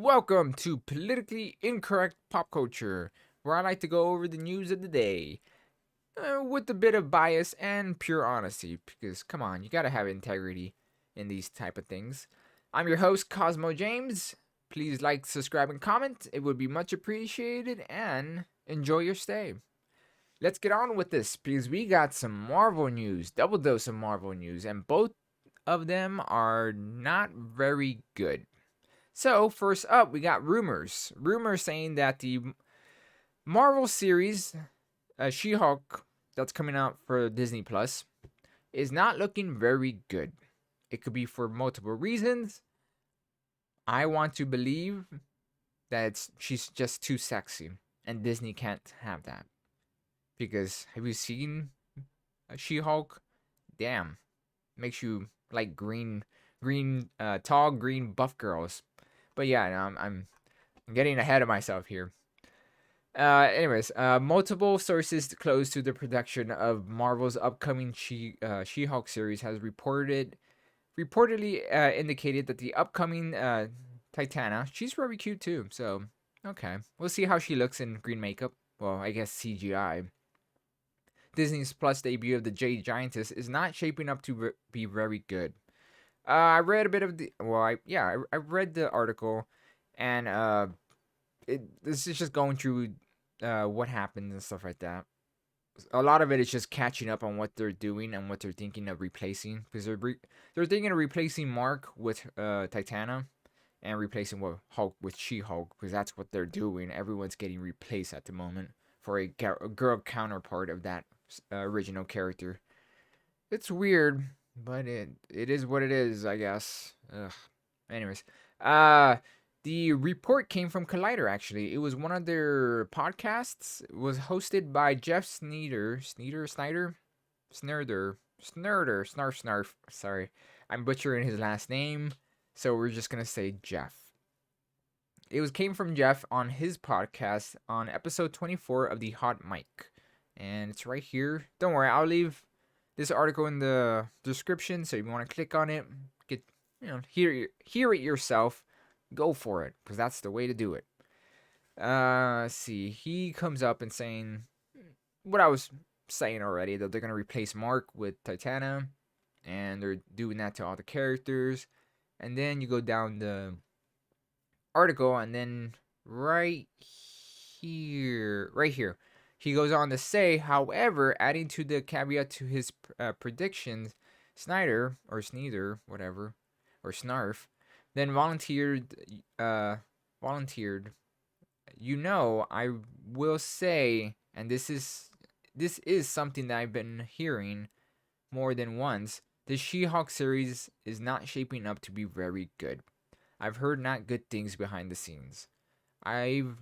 Welcome to Politically Incorrect Pop Culture, where I like to go over the news of the day with a bit of bias and pure honesty. Because come on, you gotta have integrity in these type of things. I'm your host Cosmo James. Please like, subscribe, and comment. It would be much appreciated. And enjoy your stay. Let's get on with this because we got some Marvel news, double dose of Marvel news, and both of them are not very good. So, first up, we got rumors. Rumors saying that the Marvel series, She Hulk, that's coming out for Disney Plus, is not looking very good. It could be for multiple reasons. I want to believe that she's just too sexy, and Disney can't have that. Because have you seen She Hulk? Damn, makes you like tall green buff girls. But yeah, no, I'm getting ahead of myself here. Multiple sources close to the production of Marvel's upcoming She-Hulk series has reportedly indicated that the upcoming Titana, she's very cute too. So okay, we'll see how she looks in green makeup. Well, I guess CGI. Disney's Plus debut of the Jade Giantess is not shaping up to be very good. I read a bit of the I read the article, and this is just going through what happened and stuff like that. A lot of it is just catching up on what they're doing and what they're thinking of replacing, because they're thinking of replacing Mark with Titana, and replacing Hulk with She-Hulk, because that's what they're doing. Everyone's getting replaced at the moment for a girl counterpart of that original character. It's weird, but it is what it is, I guess. Ugh. Anyways, the report came from Collider. Actually, it was one of their podcasts. It was hosted by Jeff Snurder, Snarf. Sorry, I'm butchering his last name, so we're just gonna say Jeff. Came from Jeff on his podcast on episode 24 of the Hot Mic, and it's right here. Don't worry, I'll leave this article in the description, so if you want to click on it, get hear it yourself, go for it, because that's the way to do it. Let's see. He comes up and saying what I was saying already, that they're gonna replace Mark with Titana, and they're doing that to all the characters. And then you go down the article, and then right here, he goes on to say, however, adding to the caveat to his predictions, Snyder or Sneeder, whatever, or Snarf, then volunteered. I will say, and this is something that I've been hearing more than once. The She-Hulk series is not shaping up to be very good. I've heard not good things behind the scenes. I've,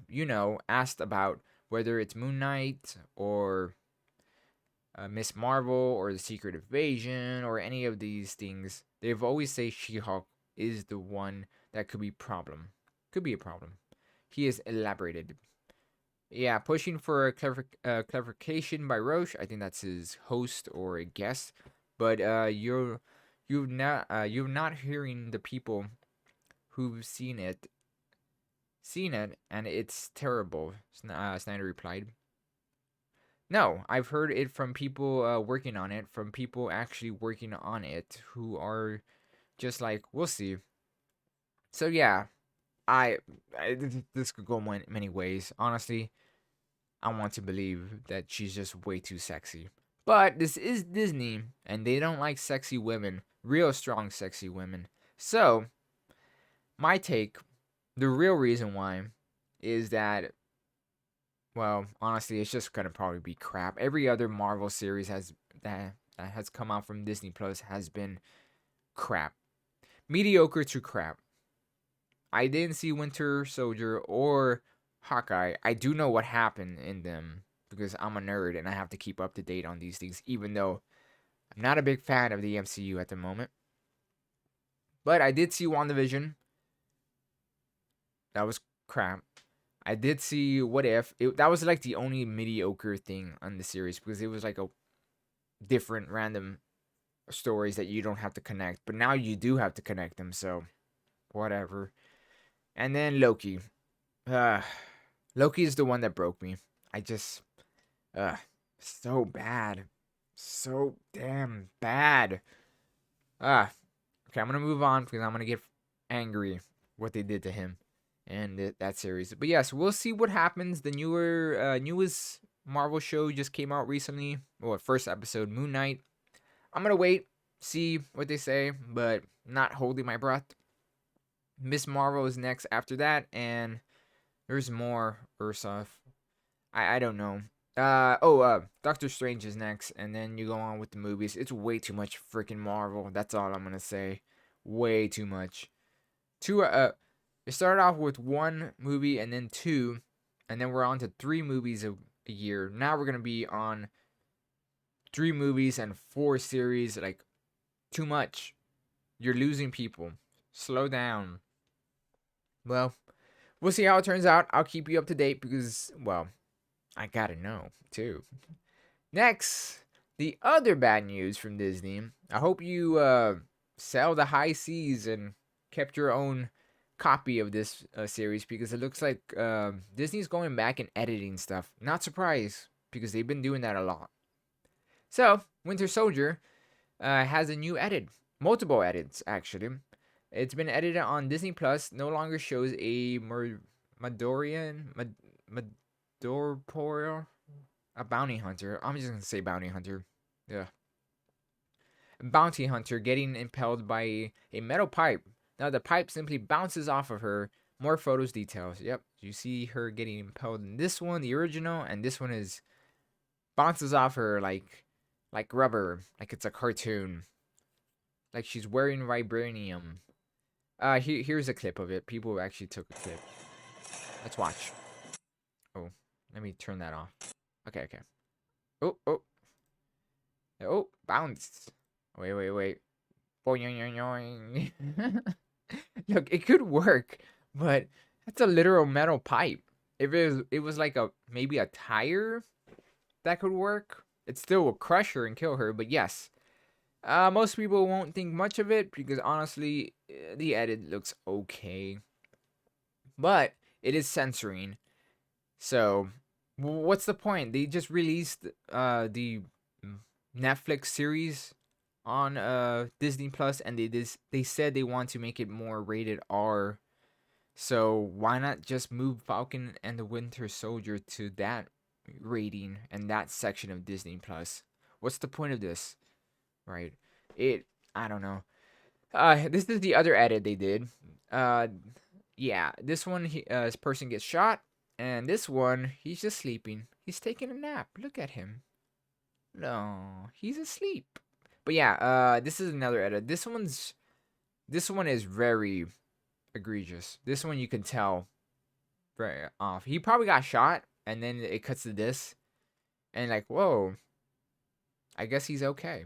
asked about whether it's Moon Knight or Miss Marvel or the Secret Invasion or any of these things. They've always say She-Hulk is the one that could be a problem. He has elaborated. Yeah, pushing for a clarification by Roche. I think that's his host or a guest. But you're not hearing the people who've seen it, and it's terrible. Snyder replied. No, I've heard it from people working on it, from people actually working on it, who are just like, we'll see. So yeah, I this could go many ways. Honestly, I want to believe that she's just way too sexy. But this is Disney, and they don't like sexy women, real strong sexy women. So, my take, the real reason why, is that, well, honestly, it's just gonna probably be crap. Every other Marvel series that has come out from Disney Plus has been crap, mediocre to crap. I didn't see Winter Soldier or Hawkeye. I do know what happened in them because I'm a nerd and I have to keep up to date on these things, even though I'm not a big fan of the MCU at the moment. But I did see WandaVision. That was crap. I did see What If. That was like the only mediocre thing on the series, because it was like a different random stories that you don't have to connect. But now you do have to connect them, so whatever. And then Loki. Uh, Loki is the one that broke me. I just, so bad. So damn bad. Okay, I'm gonna move on because I'm gonna get angry what they did to him and that series. But yes, we'll see what happens. The newest Marvel show just came out recently. Well, first episode, Moon Knight. I'm gonna wait, see what they say, but not holding my breath. Miss Marvel is next after that, and there's more Ursuf. I don't know. Doctor Strange is next, and then you go on with the movies. It's way too much freaking Marvel. That's all I'm gonna say. Way too much. It started off with one movie and then two, and then we're on to three movies a year. Now we're gonna be on 3 movies and 4 series. Like, too much. You're losing people. Slow down. Well, we'll see how it turns out. I'll keep you up to date because, well, I gotta know too. Next, the other bad news from Disney. I hope you sell the high seas and kept your own copy of this series because it looks like Disney's going back and editing stuff. Not surprised because they've been doing that a lot. So, Winter Soldier has a new edit. Multiple edits, actually. It's been edited on Disney Plus. No longer shows a Madorpor, a bounty hunter. I'm just gonna say bounty hunter. Yeah. Bounty hunter getting impelled by a metal pipe. Now the pipe simply bounces off of her. More photos, details. Yep. You see her getting impelled in this one, the original, and this one is bounces off her like rubber, like it's a cartoon. Like she's wearing vibranium. Here's a clip of it. People actually took a clip. Let's watch. Oh, let me turn that off. Okay. Oh, bounce. Wait. Boing. Look, it could work, but that's a literal metal pipe. If it was like maybe a tire that could work, it still will crush her and kill her. But yes, most people won't think much of it because honestly, the edit looks okay, but it is censoring. So, what's the point? They just released the Netflix series on Disney Plus, and they said they want to make it more rated R. So why not just move Falcon and the Winter Soldier to that rating and that section of Disney Plus? What's the point of this? Right? I don't know. This is the other edit they did. Yeah, this one this person gets shot, and this one he's just sleeping. He's taking a nap. Look at him. No, he's asleep. But yeah, this is another edit. This one is very egregious. This one you can tell very off. He probably got shot, and then it cuts to this, and like, whoa. I guess he's okay.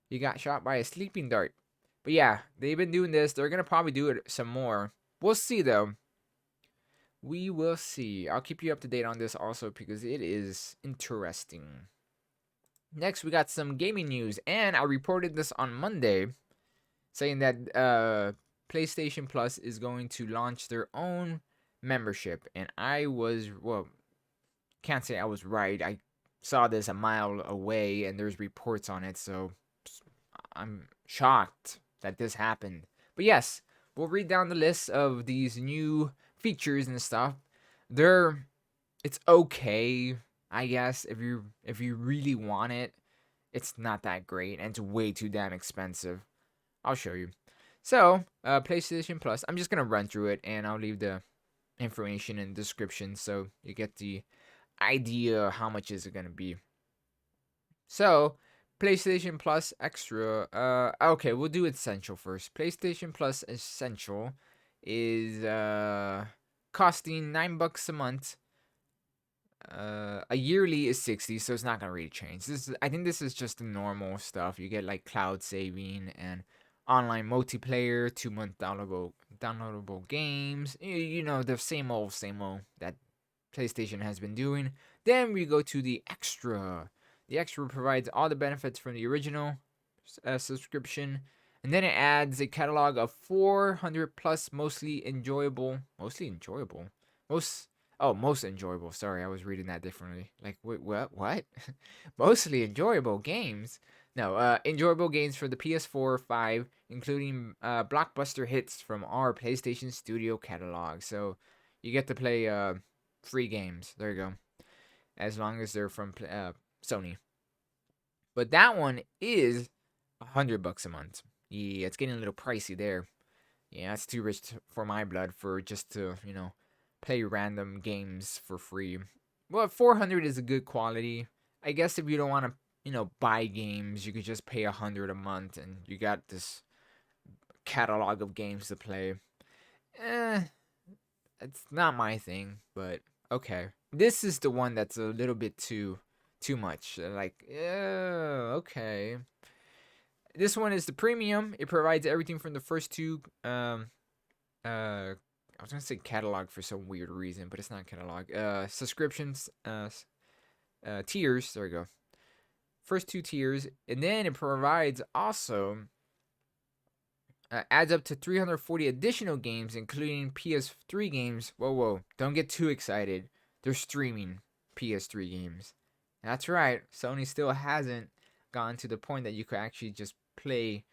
He got shot by a sleeping dart. But yeah, they've been doing this. They're gonna probably do it some more. We'll see though. We will see. I'll keep you up to date on this also because it is interesting. Next, we got some gaming news, and I reported this on Monday, saying that PlayStation Plus is going to launch their own membership, and can't say I was right. I saw this a mile away, and there's reports on it, so I'm shocked that this happened. But yes, we'll read down the list of these new features and stuff. It's okay, I guess, if you really want it. It's not that great, and it's way too damn expensive. I'll show you. So, PlayStation Plus, I'm just gonna run through it, and I'll leave the information in the description so you get the idea how much is it gonna be. So, PlayStation Plus Extra. Okay, we'll do Essential first. PlayStation Plus Essential is costing $9 a month. A yearly is 60, so it's not gonna really change. I think this is just the normal stuff. You get like cloud saving and online multiplayer, 2-month downloadable games. You know, the same old that PlayStation has been doing. Then we go to the Extra. The Extra provides all the benefits from the original subscription, And then it adds a catalog of 400 plus most enjoyable. Most enjoyable. Sorry, I was reading that differently. Like, wait, what? Mostly enjoyable games. No, enjoyable games for the PS4, 5, including blockbuster hits from our PlayStation Studio catalog. So you get to play free games. There you go. As long as they're from Sony. But that one is $100 a month. Yeah, it's getting a little pricey there. Yeah, that's too rich for my blood for just to, play random games for free. Well, 400 is a good quality. I guess if you don't want to, buy games, you could just pay 100 a month and you got this catalog of games to play. It's not my thing, but okay. This is the one that's a little bit too much. Like, okay. This one is the premium. It provides everything from the first two I was gonna say catalog for some weird reason, but it's not catalog. Subscriptions, tiers. There we go. First two tiers, and then it provides also adds up to 340 additional games, including PS3 games. Whoa! Don't get too excited. They're streaming PS3 games. That's right. Sony still hasn't gotten to the point that you could actually just play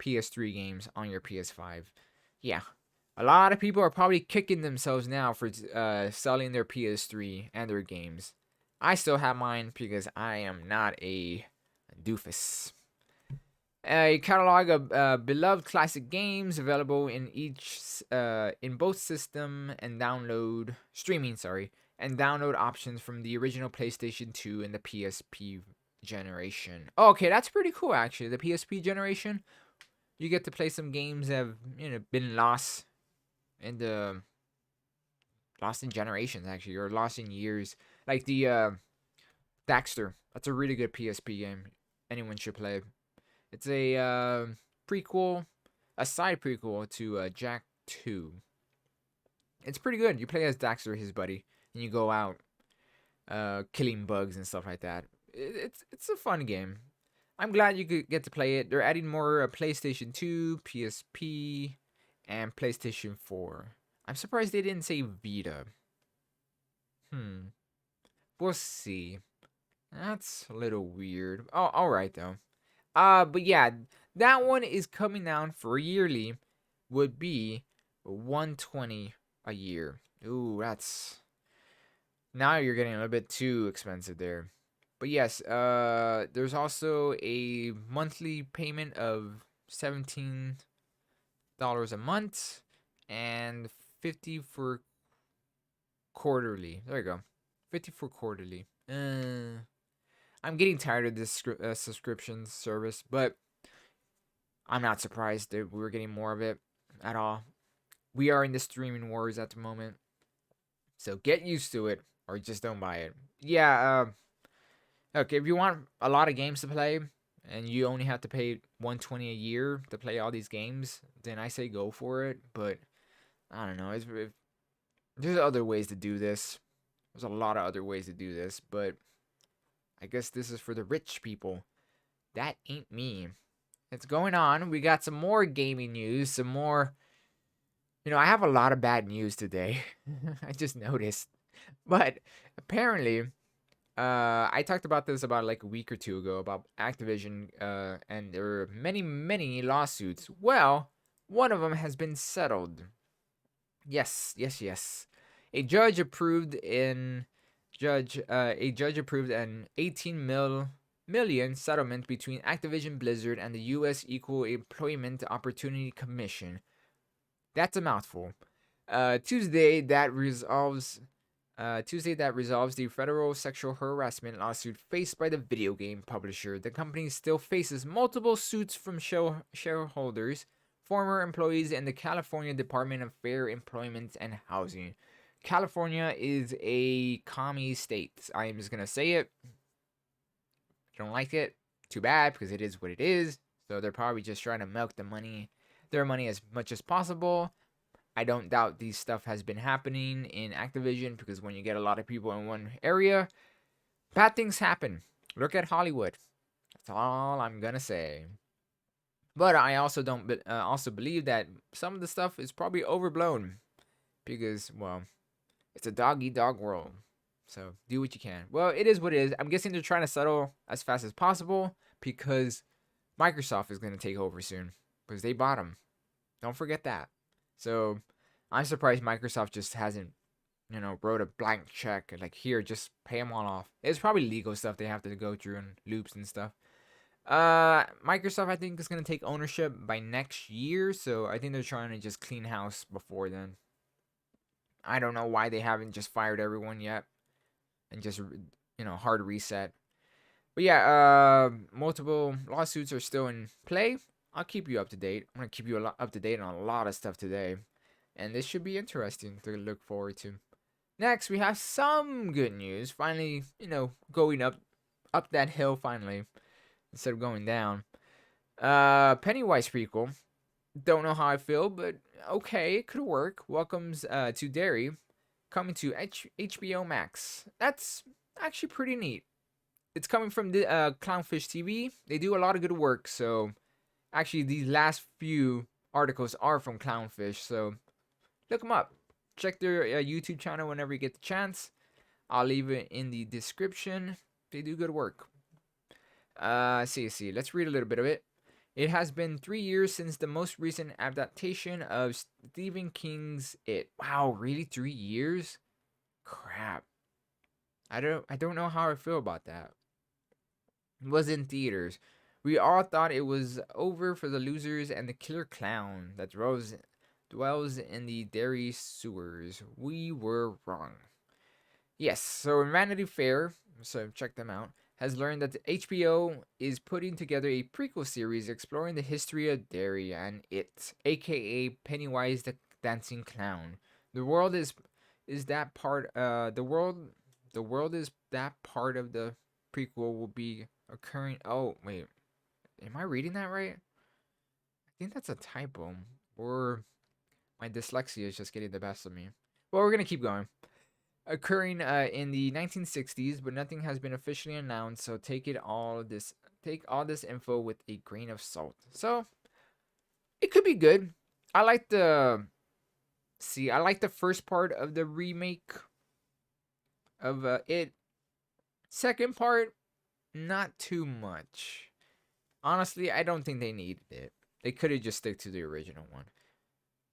PS3 games on your PS5. Yeah. A lot of people are probably kicking themselves now for selling their PS3 and their games. I still have mine because I am not a doofus. A catalog of beloved classic games available in both system and download options from the original PlayStation 2 and the PSP generation. Oh, okay, that's pretty cool actually. The PSP generation, you get to play some games that have been lost in generations actually, or lost in years, like the Daxter. That's a really good PSP game. Anyone should play. It's a side prequel to Jack 2. It's pretty good. You play as Daxter, his buddy, and you go out killing bugs and stuff like that. It's a fun game. I'm glad you could get to play it. They're adding more PlayStation 2, PSP, and PlayStation 4. I'm surprised they didn't say Vita. We'll see. That's a little weird. Oh, alright though. But yeah, that one is coming down for yearly. Would be $120 a year. Ooh, that's... Now you're getting a little bit too expensive there. But yes, there's also a monthly payment of $17 a month and 50 for quarterly. There you go. 50 for quarterly. I'm getting tired of this subscription service, but I'm not surprised that we're getting more of it at all. We are in the streaming wars at the moment, so get used to it or just don't buy it. Yeah, okay, if you want a lot of games to play and you only have to pay $120 a year to play all these games, then I say go for it. But I don't know. There's other ways to do this. There's a lot of other ways to do this, but I guess this is for the rich people. That ain't me. It's going on. We got some more gaming news, some more... I have a lot of bad news today. I just noticed. But apparently, I talked about this about like a week or two ago about Activision, and there are many, many lawsuits. Well, one of them has been settled. Yes. A judge approved an 18 million settlement between Activision Blizzard and the U.S. Equal Employment Opportunity Commission. That's a mouthful. Tuesday that resolves the federal sexual harassment lawsuit faced by the video game publisher. The company still faces multiple suits from shareholders, former employees, and the California Department of Fair Employment and Housing. California is a commie state. I am just going to say it. If you don't like it, too bad, because it is what it is. So they're probably just trying to milk their money as much as possible. I don't doubt these stuff has been happening in Activision, because when you get a lot of people in one area, bad things happen. Look at Hollywood. That's all I'm going to say. But I also don't also believe that some of the stuff is probably overblown because, well, it's a dog eat dog world. So do what you can. Well, it is what it is. I'm guessing they're trying to settle as fast as possible because Microsoft is going to take over soon because they bought them. Don't forget that. So I'm surprised Microsoft just hasn't, wrote a blank check like, here, just pay them all off. It's probably legal stuff they have to go through and loops and stuff. Microsoft, I think, is going to take ownership by next year, so I think they're trying to just clean house before then. I don't know why they haven't just fired everyone yet and just, hard reset. But yeah, multiple lawsuits are still in play. I'll keep you up to date. I'm going to keep you up to date on a lot of stuff today. And this should be interesting to look forward to. Next, we have some good news. Finally, going up that hill finally instead of going down. Pennywise prequel. Don't know how I feel, but okay, it could work. Welcomes to Derry, coming to HBO Max. That's actually pretty neat. It's coming from the Clownfish TV. They do a lot of good work, so actually these last few articles are from Clownfish, so look them up. Check their YouTube channel whenever you get the chance. I'll leave it in the description. They do good work. See. Let's read a little bit of it. It has been 3 years since the most recent adaptation of Stephen King's It. Wow, really 3 years? Crap. I don't know how I feel about that. It was in theaters. We all thought it was over for the losers and the killer clown that dwells in the Derry sewers. We were wrong. Yes, so in Vanity Fair, so check them out, has learned that the HBO is putting together a prequel series exploring the history of Derry and It, aka Pennywise the Dancing Clown. The world is that part the world is that part of the prequel will be occurring. Oh, wait. Am I reading that right? I think that's a typo, or my dyslexia is just getting the best of me. Well, we're going to keep going. Occurring in the 1960s, but nothing has been officially announced, so take all this info with a grain of salt. So it could be good. I like the first part of the remake of It. Second part, not too much. Honestly, I don't think they needed it. They could have just stick to the original one.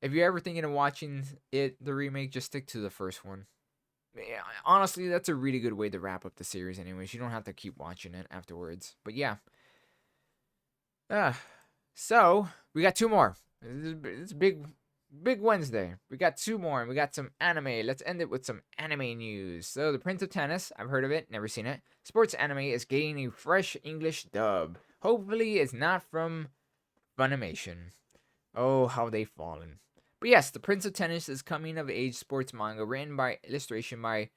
If you're ever thinking of watching It, the remake, just stick to the first one. Yeah, honestly, that's a really good way to wrap up the series anyways. You don't have to keep watching it afterwards. But yeah. So, we got 2 more. It's big Wednesday. We got 2 more, and we got some anime. Let's end it with some anime news. So, The Prince of Tennis, I've heard of it, never seen it. Sports anime is getting a fresh English dub. Hopefully, it's not from Funimation. Oh, how they've fallen. But yes, The Prince of Tennis is coming of age sports manga written by illustration by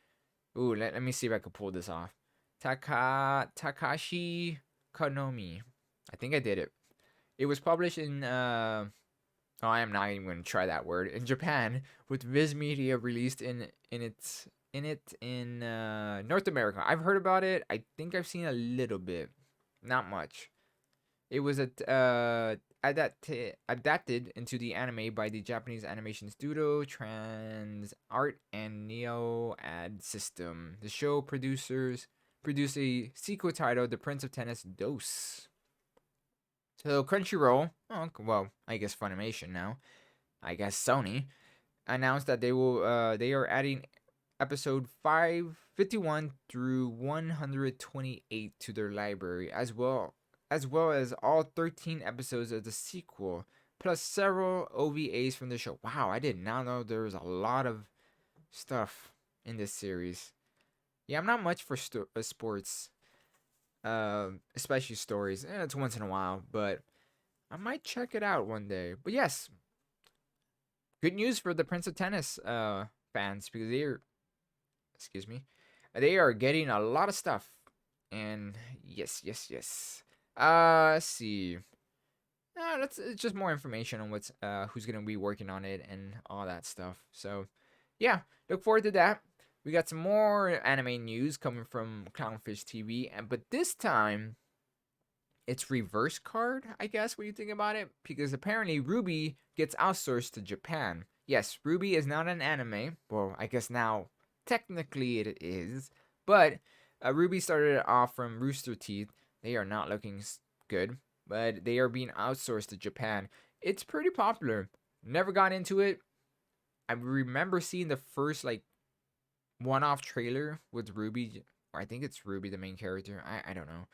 let me see if I can pull this off. Takashi Konomi. I think I did it. It was published in I am not even going to try that word. In Japan, with Viz Media released in North America. I've heard about it. I think I've seen a little bit, not much. It was adapted into the anime by the Japanese animation studio Trans Art and Neo Ad System. The show produced a sequel titled The Prince of Tennis Dose. So Crunchyroll, I guess Funimation now, I guess Sony, announced that they are adding episode 551 through 128 to their library, as well as all 13 episodes of the sequel, plus several OVAs from the show. Wow, I did not know there was a lot of stuff in this series. Yeah, I'm not much for sports, especially stories. It's once in a while, but I might check it out one day. But yes, good news for the Prince of Tennis fans, because they are getting a lot of stuff. And yes. Let's see. It's just more information on who's gonna be working on it and all that stuff. So, yeah, look forward to that. We got some more anime news coming from Clownfish TV, but this time it's reverse card, I guess, when you think about it, because apparently RWBY gets outsourced to Japan. Yes, RWBY is not an anime. Well, I guess now technically it is, but RWBY started off from Rooster Teeth. They are not looking good, but they are being outsourced to Japan. It's pretty popular. Never got into it. I remember seeing the first like one-off trailer with RWBY, or I think it's RWBY the main character. I don't know.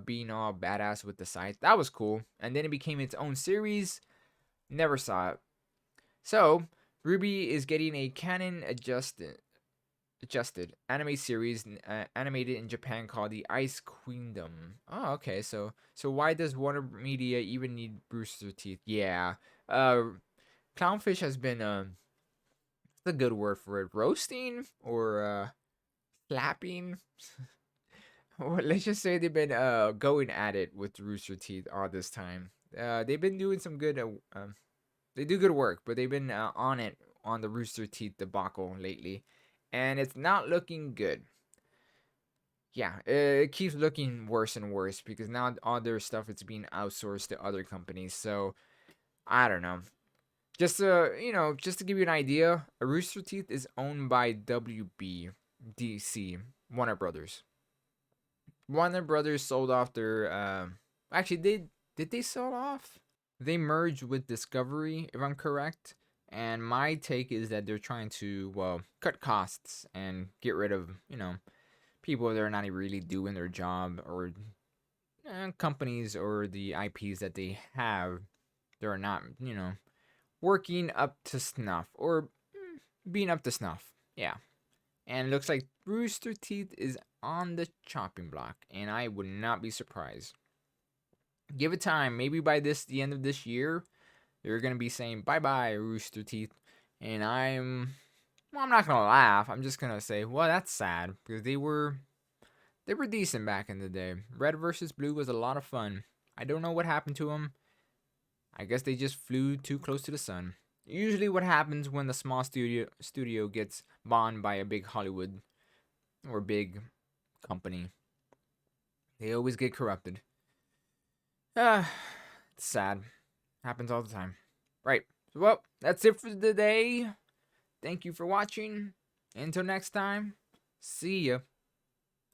Being all badass with the scythe. That was cool. And then it became its own series. Never saw it. So RWBY is getting a canon adjusted anime series animated in Japan called the Ice Queendom. Oh, okay. So why does Warner Media even need Brewster Teeth? Yeah. Clownfish has been the good word for it, roasting or slapping. Well, let's just say they've been going at it with Rooster Teeth all this time. They've been doing some good. They do good work, but they've been on it on the Rooster Teeth debacle lately, and it's not looking good. Yeah, it keeps looking worse and worse because now all their stuff is being outsourced to other companies. So I don't know. Just to give you an idea, Rooster Teeth is owned by WB DC Warner Brothers. Warner Brothers sold off their. Actually, did they sell off? They merged with Discovery, if I'm correct. And my take is that they're trying to cut costs and get rid of people that are not really doing their job, or companies or the IPs that they have. They're not working up to snuff or being up to snuff. Yeah. And it looks like Rooster Teeth is on the chopping block, and I would not be surprised. Give it time. Maybe by the end of this year, they're gonna be saying bye bye Rooster Teeth, and I'm not gonna laugh. I'm just gonna say, well, that's sad because they were decent back in the day. Red versus Blue was a lot of fun. I don't know what happened to them. I guess they just flew too close to the sun. Usually, what happens when the small studio gets bought by a big Hollywood or big company, they always get corrupted. It's sad. Happens all the time. Right. Well, that's it for today. Thank you for watching. Until next time, see ya.